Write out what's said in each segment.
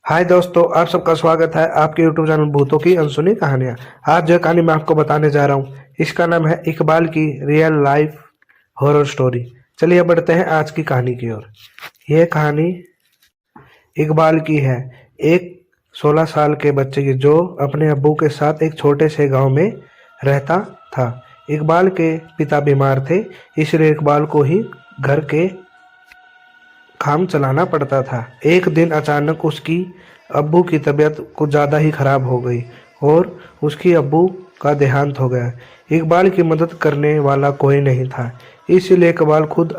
हाय दोस्तों, आप सबका स्वागत है आपके यूट्यूब चैनल भूतों की अनसुनी कहानियाँ। आज जो कहानी मैं आपको बताने जा रहा हूँ इसका नाम है इकबाल की रियल लाइफ हॉरर स्टोरी। चलिए बढ़ते हैं आज की कहानी की ओर। यह कहानी इकबाल की है, एक 16 साल के बच्चे की जो अपने अब्बू के साथ एक छोटे से गांव में रहता था। इकबाल के पिता बीमार थे, इसलिए इकबाल को ही घर के काम चलाना पड़ता था। एक दिन अचानक उसकी अब्बू की तबीयत कुछ ज़्यादा ही खराब हो गई और उसकी अब्बू का देहांत हो गया। इकबाल की मदद करने वाला कोई नहीं था, इसलिए इकबाल खुद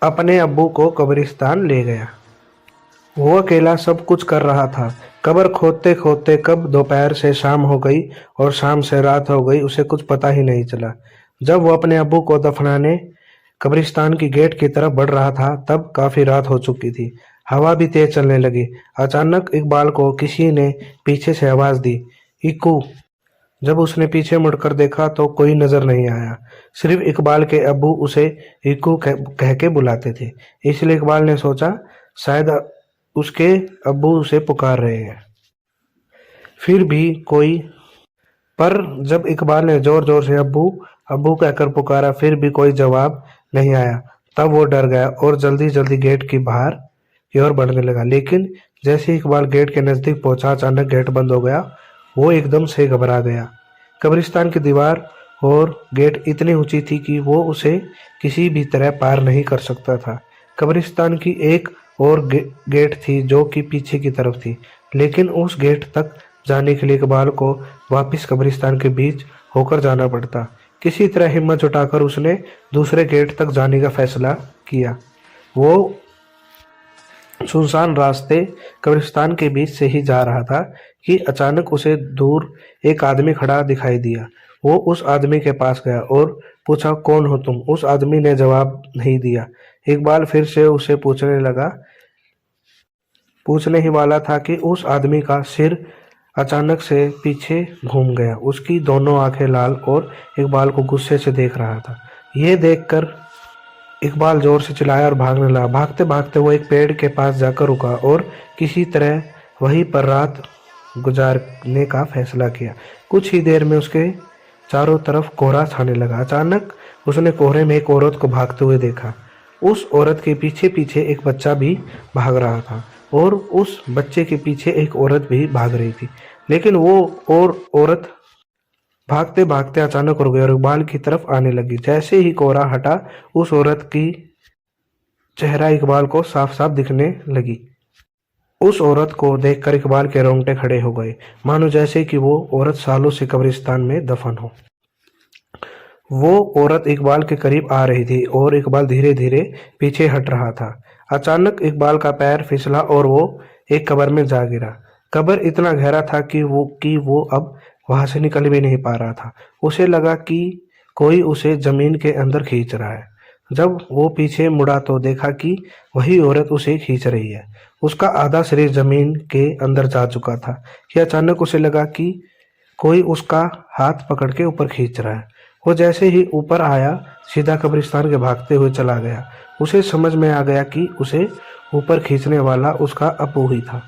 अपने अब्बू को कब्रिस्तान ले गया। वो अकेला सब कुछ कर रहा था। कब्र खोदते खोदते कब दोपहर से शाम हो गई और शाम से रात हो गई, उसे कुछ पता ही नहीं चला। जब वो अपने अब्बू को दफनाने कब्रिस्तान की गेट की तरफ बढ़ रहा था, तब काफी रात हो चुकी थी। हवा भी तेज चलने लगी। अचानक इकबाल को किसी ने पीछे से आवाज दी, इक्कू। जब उसने पीछे मुड़कर देखा तो कोई नजर नहीं आया, सिर्फ इकबाल के अब्बू उसे इक्कू कह के बुलाते थे। इसलिए इकबाल ने सोचा शायद उसके अब्बू उसे पुकार रहे हैं। फिर भी कोई पर जब इकबाल ने जोर जोर से अब्बू अब्बू कहकर पुकारा, फिर भी कोई जवाब नहीं आया। तब वो डर गया और जल्दी जल्दी गेट की बाहर की ओर बढ़ने लगा। लेकिन जैसे ही इकबाल गेट के नजदीक पहुंचा, अचानक गेट बंद हो गया। वो एकदम से घबरा गया। कब्रिस्तान की दीवार और गेट इतनी ऊंची थी कि वो उसे किसी भी तरह पार नहीं कर सकता था। कब्रिस्तान की एक और गेट थी जो कि पीछे की तरफ थी, लेकिन उस गेट तक जाने के लिए इकबाल को वापस कब्रिस्तान के बीच होकर जाना पड़ता। किसी तरह हिम्मत जुटाकर उसने दूसरे गेट तक जाने का फैसला किया। वो सुनसान रास्ते कब्रिस्तान के बीच से ही जा रहा था कि अचानक उसे दूर एक आदमी खड़ा दिखाई दिया। वो उस आदमी के पास गया और पूछा, कौन हो तुम? उस आदमी ने जवाब नहीं दिया। इकबाल फिर से उसे पूछने ही वाला था कि उस आदमी का सिर अचानक से पीछे घूम गया। उसकी दोनों आंखें लाल और इकबाल को गुस्से से देख रहा था। ये देखकर इकबाल जोर से चिल्लाया और भागने लगा। भागते भागते वो एक पेड़ के पास जाकर रुका और किसी तरह वहीं पर रात गुजारने का फैसला किया। कुछ ही देर में उसके चारों तरफ कोहरा छाने लगा। अचानक उसने कोहरे में एक औरत को भागते हुए देखा। उस औरत के पीछे पीछे एक बच्चा भी भाग रहा था और उस बच्चे के पीछे एक औरत भी भाग रही थी। लेकिन वो औरत भागते भागते अचानक रुक गई और इकबाल की तरफ आने लगी। जैसे ही कोहरा हटा, उस औरत की चेहरा इकबाल को साफ साफ दिखने लगी। उस औरत को देखकर इकबाल के रोंगटे खड़े हो गए, मानो जैसे कि वो औरत सालों से कब्रिस्तान में दफन हो। वो औरत इकबाल के करीब आ रही थी और इकबाल धीरे धीरे पीछे हट रहा था। अचानक इकबाल का पैर फिसला और वो एक कब्र में जा गिरा। कब्र इतना गहरा था कि वो अब वहां से निकल भी नहीं पा रहा था। उसे लगा कि कोई उसे जमीन के अंदर खींच रहा है। जब वो पीछे मुड़ा तो देखा कि वही औरत उसे खींच रही है। उसका आधा शरीर जमीन के अंदर जा चुका था कि अचानक उसे लगा कि कोई उसका हाथ पकड़ के ऊपर खींच रहा है। वो जैसे ही ऊपर आया, सीधा कब्रिस्तान के भागते हुए चला गया। उसे समझ में आ गया कि उसे ऊपर खींचने वाला उसका अब्बू ही था।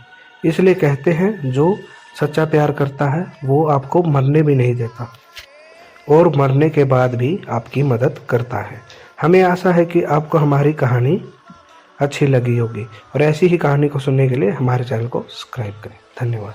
इसलिए कहते हैं, जो सच्चा प्यार करता है वो आपको मरने भी नहीं देता और मरने के बाद भी आपकी मदद करता है। हमें आशा है कि आपको हमारी कहानी अच्छी लगी होगी और ऐसी ही कहानी को सुनने के लिए हमारे चैनल को सब्सक्राइब करें। धन्यवाद।